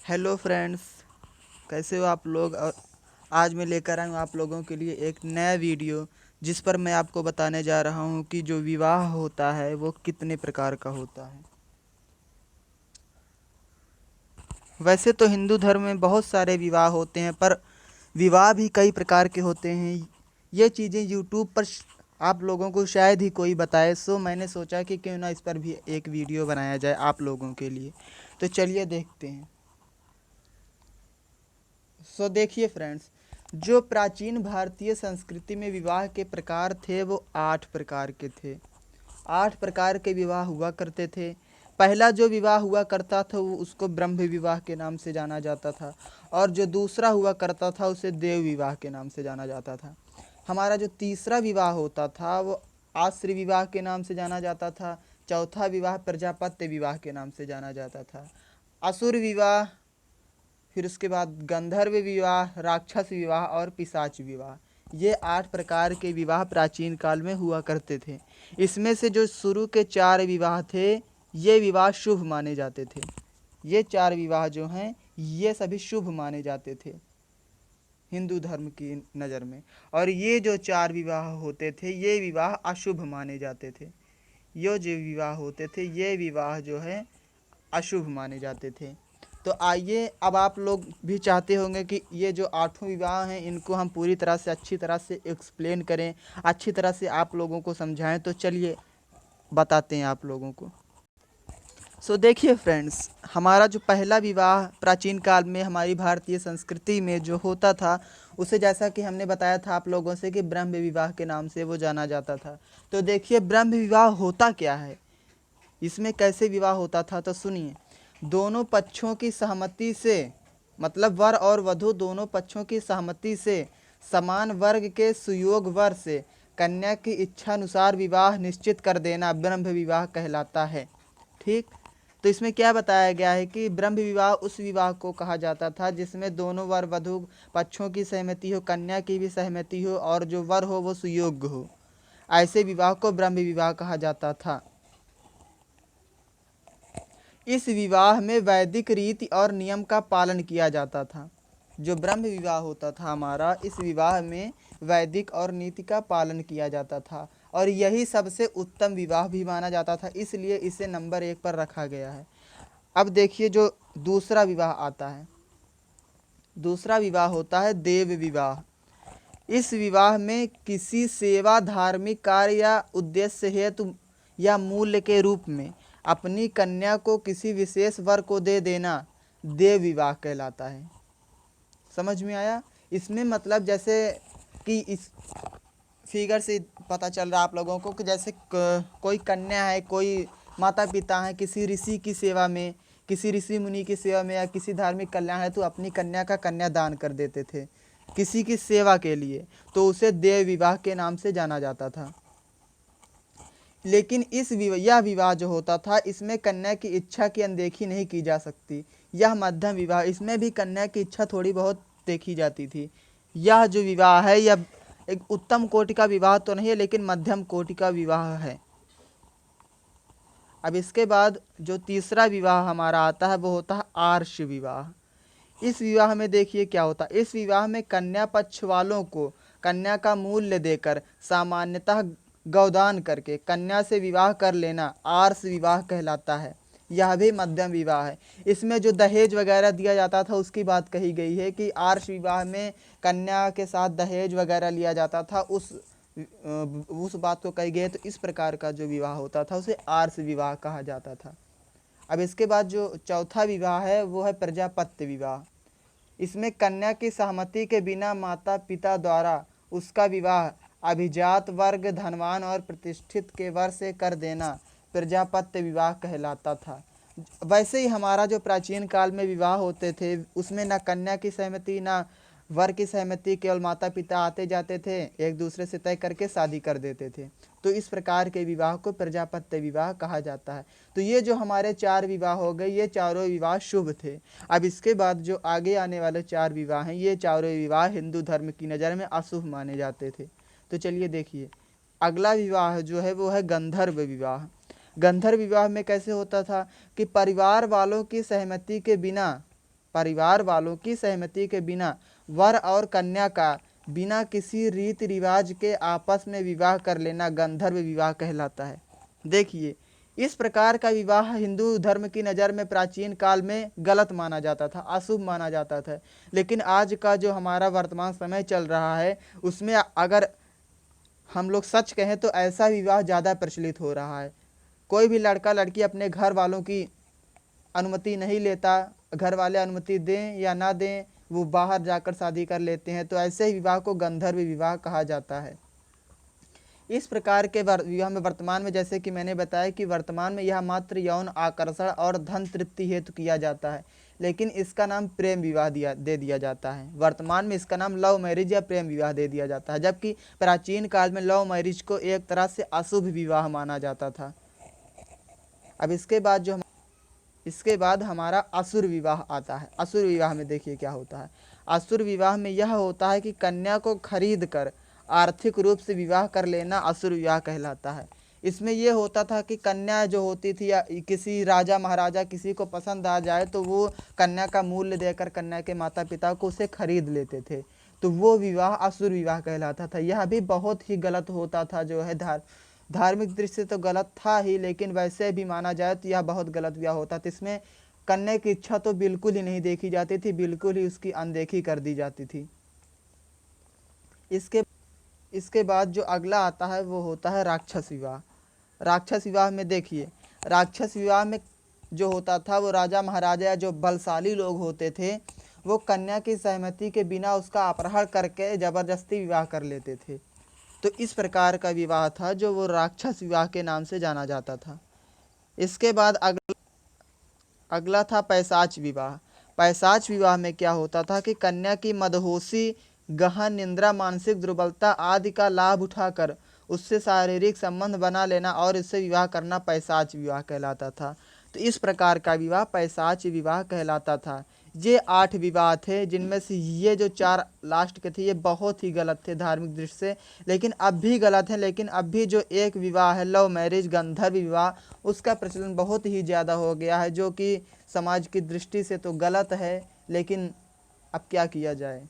Hello friends, कैसे हो आप लोग। और आज मैं लेकर आया हूँ आप लोगों के लिए एक नया वीडियो, जिस पर मैं आपको बताने जा रहा हूँ कि जो विवाह होता है वो कितने प्रकार का होता है। वैसे तो हिंदू धर्म में बहुत सारे विवाह होते हैं, पर विवाह भी कई प्रकार के होते हैं। ये चीज़ें यूट्यूब पर आप लोगों को शायद ही कोई बताए, सो मैंने सोचा कि क्यों ना इस पर भी एक वीडियो बनाया जाए आप लोगों के लिए। तो चलिए देखते हैं। सो देखिए फ्रेंड्स, जो प्राचीन भारतीय संस्कृति में विवाह के प्रकार थे वो 8 प्रकार के थे। 8 प्रकार के विवाह हुआ करते थे। पहला जो विवाह हुआ करता था वो उसको ब्रह्म विवाह के नाम से जाना जाता था, और जो दूसरा हुआ करता था उसे देव विवाह के नाम से जाना जाता था। हमारा जो तीसरा विवाह होता था वो आश्रय विवाह के नाम से जाना जाता था। चौथा विवाह प्रजापत्य विवाह के नाम से जाना जाता था। असुर विवाह, फिर उसके बाद गंधर्व विवाह, राक्षस विवाह और पिशाच विवाह। ये 8 प्रकार के विवाह प्राचीन काल में हुआ करते थे। इसमें से जो शुरू के 4 विवाह थे, ये विवाह शुभ माने जाते थे। ये 4 विवाह जो हैं ये सभी शुभ माने जाते थे हिंदू धर्म की नज़र में। और ये जो 4 विवाह होते थे ये विवाह अशुभ माने जाते थे। ये जो विवाह होते थे ये विवाह जो है अशुभ माने जाते थे। तो आइए, अब आप लोग भी चाहते होंगे कि ये जो 8 विवाह हैं इनको हम पूरी तरह से अच्छी तरह से एक्सप्लेन करें, अच्छी तरह से आप लोगों को समझाएं। तो चलिए बताते हैं आप लोगों को। सो देखिए फ्रेंड्स, हमारा जो पहला विवाह प्राचीन काल में हमारी भारतीय संस्कृति में जो होता था, उसे जैसा कि हमने बताया था आप लोगों से कि ब्रह्म विवाह के नाम से वो जाना जाता था। तो देखिए ब्रह्म विवाह होता क्या है, इसमें कैसे विवाह होता था, तो सुनिए। दोनों पक्षों की सहमति से, मतलब वर और वधू दोनों पक्षों की सहमति से समान वर्ग के सुयोग वर से कन्या की इच्छा अनुसार विवाह निश्चित कर देना ब्रह्म विवाह कहलाता है। ठीक। तो इसमें क्या बताया गया है कि ब्रह्म विवाह उस विवाह को कहा जाता था जिसमें दोनों वर वधु पक्षों की सहमति हो, कन्या की भी सहमति हो और जो वर हो वो सुयोग्य हो। ऐसे विवाह को ब्रह्म विवाह कहा जाता था। इस विवाह में वैदिक रीति और नियम का पालन किया जाता था। जो ब्रह्म विवाह होता था हमारा, इस विवाह में वैदिक और नीति का पालन किया जाता था, और यही सबसे उत्तम विवाह भी माना जाता था, इसलिए इसे नंबर 1 पर रखा गया है। अब देखिए जो दूसरा विवाह आता है, दूसरा विवाह होता है देव विवाह। इस विवाह में किसी सेवा, धार्मिक कार्य या उद्देश्य हेतु या मूल्य के रूप में अपनी कन्या को किसी विशेष वर को दे देना देव विवाह कहलाता है। समझ में आया। इसमें मतलब जैसे कि इस फिगर से पता चल रहा है आप लोगों को कि जैसे कोई कन्या है, कोई माता पिता है किसी ऋषि की सेवा में, किसी ऋषि मुनि की सेवा में या किसी धार्मिक कल्याण है तो अपनी कन्या का कन्यादान कर देते थे किसी की सेवा के लिए, तो उसे देव विवाह के नाम से जाना जाता था। लेकिन यह विवाह जो होता था इसमें कन्या की इच्छा की अनदेखी नहीं की जा सकती। यह मध्यम विवाह, इसमें भी कन्या की इच्छा थोड़ी बहुत देखी जाती थी। यह जो विवाह है यह एक उत्तम कोटि का विवाह तो नहीं है, लेकिन मध्यम कोटि का विवाह है। अब इसके बाद जो तीसरा विवाह हमारा आता है वो होता है आर्ष विवाह। इस विवाह में देखिए क्या होता है। इस विवाह में कन्या पक्ष वालों को कन्या का मूल्य देकर सामान्यतः गौदान करके कन्या से विवाह कर लेना आर्ष विवाह कहलाता है। यह भी मध्यम विवाह है। इसमें जो दहेज वगैरह दिया जाता था उसकी बात कही गई है कि आर्ष विवाह में कन्या के साथ दहेज वगैरह लिया जाता था, उस बात को कही गई है। तो इस प्रकार का जो विवाह होता था उसे आर्ष विवाह कहा जाता था। अब इसके बाद जो चौथा विवाह है वो है प्रजापत्य विवाह। इसमें कन्या की सहमति के बिना माता पिता द्वारा उसका विवाह अभिजात वर्ग, धनवान और प्रतिष्ठित के वर से कर देना प्रजापत्य विवाह कहलाता था। वैसे ही हमारा जो प्राचीन काल में विवाह होते थे उसमें ना कन्या की सहमति ना वर की सहमति, केवल माता पिता आते जाते थे, एक दूसरे से तय करके शादी कर देते थे। तो इस प्रकार के विवाह को प्रजापत्य विवाह कहा जाता है। तो ये जो हमारे 4 विवाह हो गए, ये चारों विवाह शुभ थे। अब इसके बाद जो आगे आने वाले 4 विवाह हैं ये चारों विवाह हिंदू धर्म की नज़र में अशुभ माने जाते थे। तो चलिए देखिए, अगला विवाह जो है वो है गंधर्व विवाह। गंधर्व विवाह में कैसे होता था कि परिवार वालों की सहमति के बिना परिवार वालों की सहमति के बिना वर और कन्या का बिना किसी रीति रिवाज के आपस में विवाह कर लेना गंधर्व विवाह कहलाता है। देखिए, इस प्रकार का विवाह हिंदू धर्म की नज़र में प्राचीन काल में गलत माना जाता था, अशुभ माना जाता था। लेकिन आज का जो हमारा वर्तमान समय चल रहा है उसमें अगर हम लोग सच कहें तो ऐसा विवाह ज़्यादा प्रचलित हो रहा है। कोई भी लड़का लड़की अपने घर वालों की अनुमति नहीं लेता, घर वाले अनुमति दें या ना दें वो बाहर जाकर शादी कर लेते हैं, तो ऐसे ही विवाह को गंधर्व विवाह कहा जाता है। इस प्रकार के विवाह में वर्तमान में, जैसे कि मैंने बताया कि वर्तमान में यह मात्र यौन आकर्षण और धन तृप्ति हेतु किया जाता है, लेकिन इसका नाम प्रेम विवाह दे दिया जाता है। वर्तमान में इसका नाम लव मैरिज या प्रेम विवाह दे दिया जाता है, जबकि प्राचीन काल में लव मैरिज को एक तरह से अशुभ विवाह माना जाता था। अब इसके बाद हमारा असुर विवाह आता है। असुर विवाह में देखिए क्या होता है। असुर विवाह में यह होता है कि कन्या को खरीद कर आर्थिक रूप से विवाह कर लेना असुर विवाह कहलाता है। इसमें यह होता था कि कन्या जो होती थी या किसी राजा महाराजा किसी को पसंद आ जाए तो वो कन्या का मूल्य देकर कन्या के माता पिता को उसे खरीद लेते थे, तो वो विवाह असुर विवाह कहलाता था। यह भी बहुत ही गलत होता था, जो है धार्मिक दृष्टि से तो गलत था ही, लेकिन वैसे भी माना जाए तो यह बहुत गलत विवाह होता था। इसमें कन्या की इच्छा तो बिल्कुल ही नहीं देखी जाती थी, बिल्कुल ही उसकी अनदेखी कर दी जाती थी। इसके बाद जो अगला आता है वो होता है राक्षस विवाह। राक्षस विवाह में देखिए, राक्षस विवाह में जो होता था वो राजा महाराजा या जो बलशाली लोग होते थे वो कन्या की सहमति के बिना उसका अपहरण करके जबरदस्ती विवाह कर लेते थे। तो इस प्रकार का विवाह था जो वो राक्षस विवाह के नाम से जाना जाता था। इसके बाद अगला था पैशाच विवाह। पैशाच विवाह में क्या होता था कि कन्या की मदहोशी, गहन निंद्रा, मानसिक दुर्बलता आदि का लाभ उठाकर उससे शारीरिक संबंध बना लेना और इससे विवाह करना पैशाच विवाह कहलाता था। तो इस प्रकार का विवाह पैशाच विवाह कहलाता था। ये 8 विवाह थे, जिनमें से ये जो 4 लास्ट के थे ये बहुत ही गलत थे धार्मिक दृष्टि से, लेकिन अब भी गलत है। लेकिन अब भी जो एक विवाह है लव मैरिज गंधर्व विवाह, उसका प्रचलन बहुत ही ज़्यादा हो गया है, जो कि समाज की दृष्टि से तो गलत है, लेकिन अब क्या किया जाए।